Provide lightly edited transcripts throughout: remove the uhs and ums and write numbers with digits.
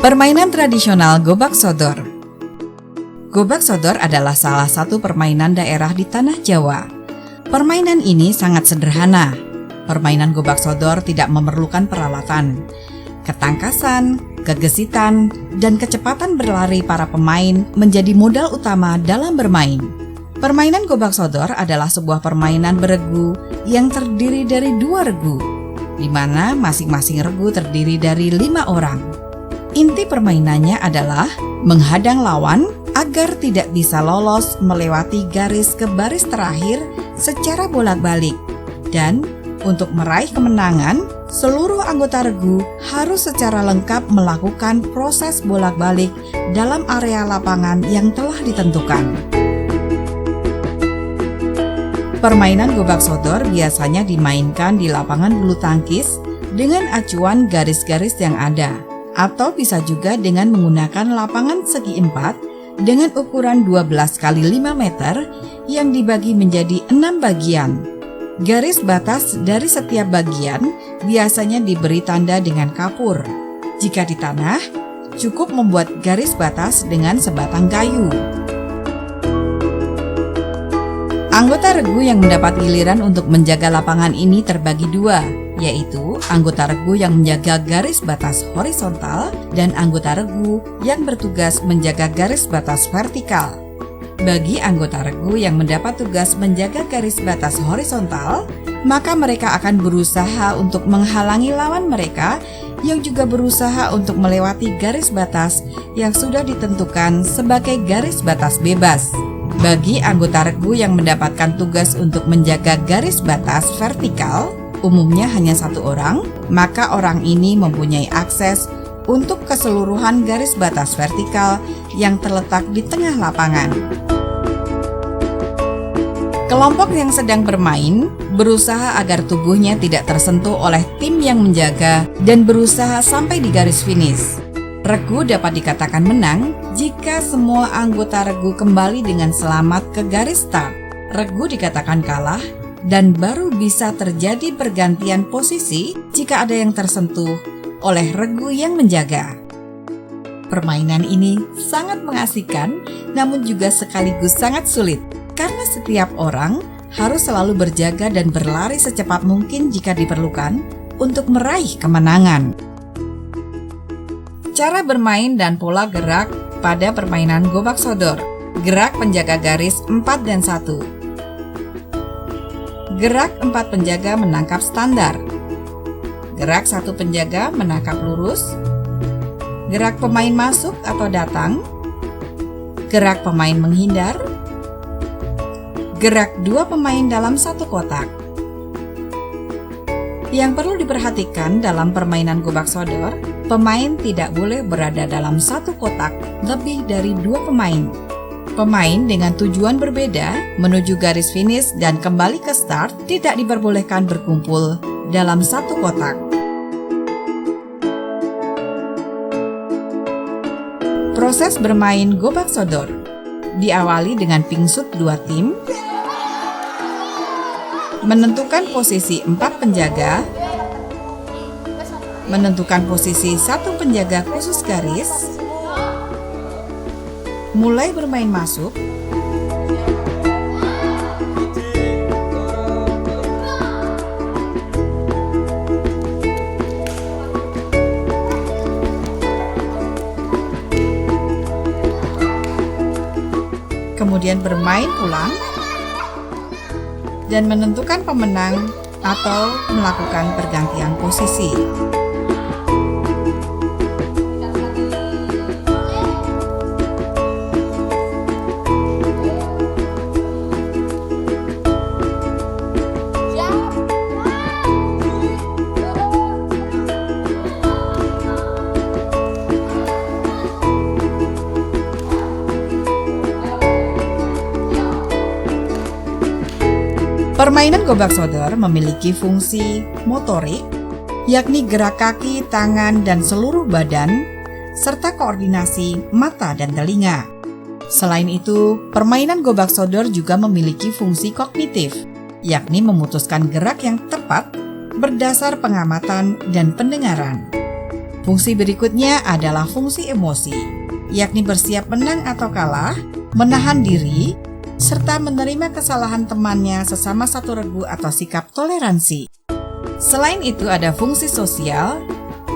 Permainan tradisional Gobak Sodor. Gobak Sodor adalah salah satu permainan daerah di tanah Jawa. Permainan ini sangat sederhana. Permainan Gobak Sodor tidak memerlukan peralatan. Ketangkasan, kegesitan, dan kecepatan berlari para pemain menjadi modal utama dalam bermain. Permainan Gobak Sodor adalah sebuah permainan beregu yang terdiri dari 2 regu, di mana masing-masing regu terdiri dari 5 orang. Inti permainannya adalah menghadang lawan agar tidak bisa lolos melewati garis ke baris terakhir secara bolak-balik. Dan untuk meraih kemenangan, seluruh anggota regu harus secara lengkap melakukan proses bolak-balik dalam area lapangan yang telah ditentukan. Permainan Gobak Sodor biasanya dimainkan di lapangan bulu tangkis dengan acuan garis-garis yang ada, atau bisa juga dengan menggunakan lapangan segi 4 dengan ukuran 12 x 5 meter yang dibagi menjadi 6 bagian. Garis batas dari setiap bagian biasanya diberi tanda dengan kapur. Jika di tanah, cukup membuat garis batas dengan sebatang kayu. Anggota regu yang mendapat giliran untuk menjaga lapangan ini terbagi 2, yaitu anggota regu yang menjaga garis batas horizontal dan anggota regu yang bertugas menjaga garis batas vertikal. Bagi anggota regu yang mendapat tugas menjaga garis batas horizontal, maka mereka akan berusaha untuk menghalangi lawan mereka yang juga berusaha untuk melewati garis batas yang sudah ditentukan sebagai garis batas bebas. Bagi anggota regu yang mendapatkan tugas untuk menjaga garis batas vertikal, umumnya hanya 1 orang, maka orang ini mempunyai akses untuk keseluruhan garis batas vertikal yang terletak di tengah lapangan. Kelompok yang sedang bermain berusaha agar tubuhnya tidak tersentuh oleh tim yang menjaga dan berusaha sampai di garis finish. Regu dapat dikatakan menang jika semua anggota regu kembali dengan selamat ke garis start. Regu dikatakan kalah dan baru bisa terjadi pergantian posisi jika ada yang tersentuh oleh regu yang menjaga. Permainan ini sangat mengasihkan, namun juga sekaligus sangat sulit, karena setiap orang harus selalu berjaga dan berlari secepat mungkin jika diperlukan untuk meraih kemenangan. Cara bermain dan pola gerak pada permainan Gobak Sodor. Gerak penjaga garis 4 dan 1. Gerak 4 penjaga menangkap standar. Gerak 1 penjaga menangkap lurus. Gerak pemain masuk atau datang. Gerak pemain menghindar. Gerak 2 pemain dalam 1 kotak. Yang perlu diperhatikan dalam permainan Gobak Sodor, pemain tidak boleh berada dalam 1 kotak lebih dari 2 pemain. Pemain dengan tujuan berbeda menuju garis finish dan kembali ke start tidak diperbolehkan berkumpul dalam 1 kotak. Proses bermain Gobak Sodor diawali dengan pingsut 2 tim, menentukan posisi 4 penjaga, menentukan posisi 1 penjaga khusus garis, mulai bermain masuk, kemudian bermain pulang, dan menentukan pemenang atau melakukan pergantian posisi. Permainan Gobak Sodor memiliki fungsi motorik, yakni gerak kaki, tangan, dan seluruh badan, serta koordinasi mata dan telinga. Selain itu, permainan Gobak Sodor juga memiliki fungsi kognitif, yakni memutuskan gerak yang tepat berdasar pengamatan dan pendengaran. Fungsi berikutnya adalah fungsi emosi, yakni bersiap menang atau kalah, menahan diri, serta menerima kesalahan temannya sesama satu regu atau sikap toleransi. Selain itu ada fungsi sosial,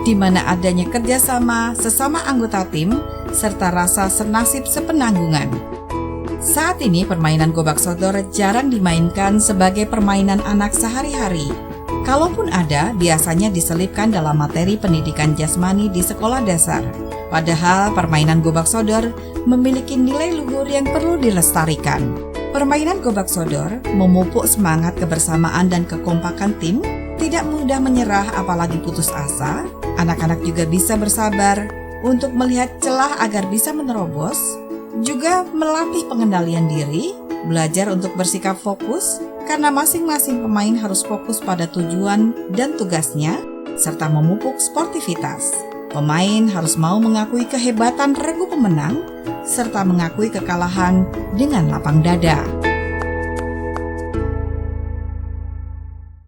di mana adanya kerjasama sesama anggota tim, serta rasa senasib sepenanggungan. Saat ini permainan gobak sodor jarang dimainkan sebagai permainan anak sehari-hari. Kalaupun ada, biasanya diselipkan dalam materi pendidikan jasmani di sekolah dasar. Padahal permainan gobak sodor memiliki nilai luhur yang perlu dilestarikan. Permainan gobak sodor memupuk semangat kebersamaan dan kekompakan tim, tidak mudah menyerah apalagi putus asa. Anak-anak juga bisa bersabar untuk melihat celah agar bisa menerobos, juga melatih pengendalian diri, belajar untuk bersikap fokus, karena masing-masing pemain harus fokus pada tujuan dan tugasnya, serta memupuk sportivitas. Pemain harus mau mengakui kehebatan regu pemenang, serta mengakui kekalahan dengan lapang dada.